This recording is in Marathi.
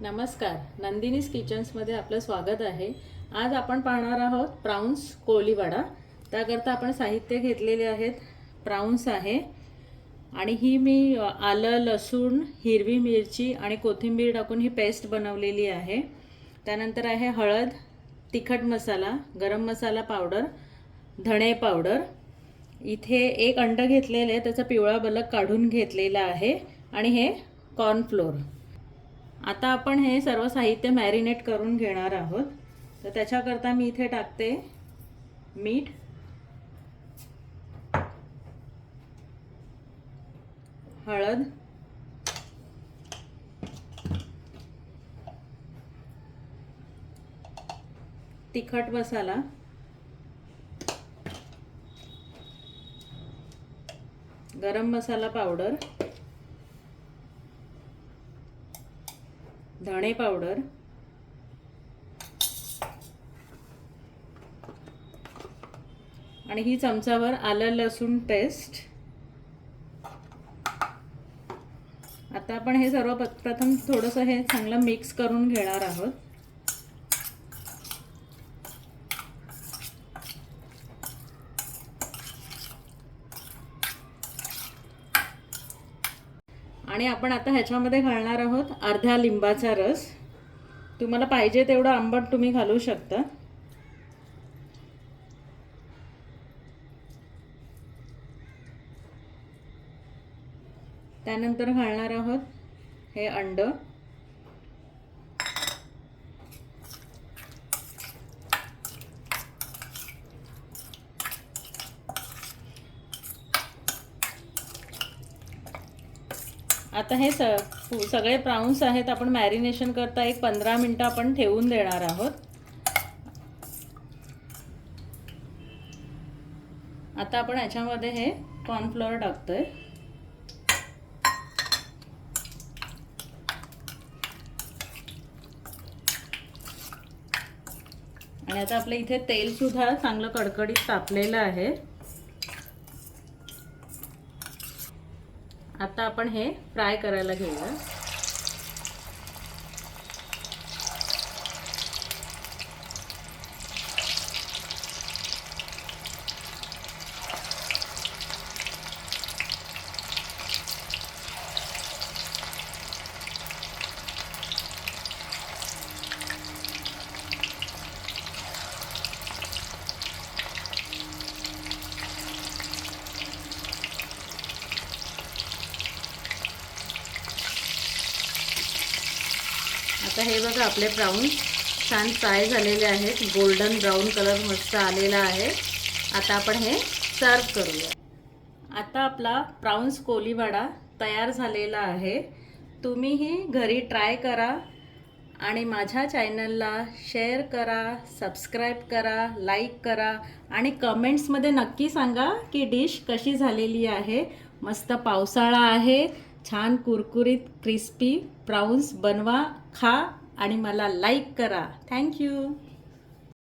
नमस्कार, नंदिनीज किचन्समध्ये आपलं स्वागत आहे। आज आपण पाहणार आहोत प्राउन्स कोळीवडा। त्याकरता आपण साहित्य घेतलेले आहेत। प्राउन्स आहे आणि ही मी आलं, लसूण, हिरवी मिरची आणि कोथिंबीर टाकून ही पेस्ट बनवलेली आहे। त्यानंतर आहे हळद, तिखट मसाला, गरम मसाला पावडर, धणे पावडर। इथे एक अंड घेतलेले आहे, त्याचा पिवळा बलक काढून घेतलेला आहे आणि हे कॉर्न फ्लोर। आता आपण हे सर्व साहित्य मॅरिनेट करून घेणार आहोत। तर त्याच्याकरता मी इथे टाकते मीठ, हळद, तिखट मसाला, गरम मसाला पावडर, धणे पावडर आणि ही चमचाभर आलं लसूण पेस्ट। आता आपण हे सर्व प्रथम थोडंसं हे चांगलं मिक्स करून घेणार आहोत। आणि आपण आता ह्याच्यामध्ये घालणार आहोत अर्ध्या लिंबाचा रस। तुम्हाला पाहिजे तेवढं आंबट तुम्ही घालू शकता। त्यानंतर घालणार आहोत हे अंड, आता हे सगळे प्राउन्स आहेत आपण मॅरिनेशन करता एक 15 मिनिटं आपण ठेवून देणार आहोत। आता आपण याच्यामध्ये हे कॉर्नफ्लोअर टाकतोय आणि आता आपल्या इथे तेल सुद्धा चांगलं कडकडीत तापलेलं आहे। आता आपण हे फ्राय करायला घेऊया। आता हे बघा आपले प्राउन्स छान फ्राय झालेले आहेत, गोल्डन ब्राउन कलर मस्त आलेला आहे। आता आपण हे सर्व करूया। आता आपला प्राउन्स कोळीवडा तयार झालेला आहे। तुम्हीही घरी ट्राय करा आणि माझ्या चॅनलला शेअर करा, सबस्क्राइब करा, लाईक करा आणि कमेंट्समध्ये नक्की सांगा की डिश कशी झालेली आहे। मस्त पावसाळा आहे, छान कुरकुरीत क्रिस्पी प्राउन्स बनवा, खा आणि मला लाईक करा। Thank you.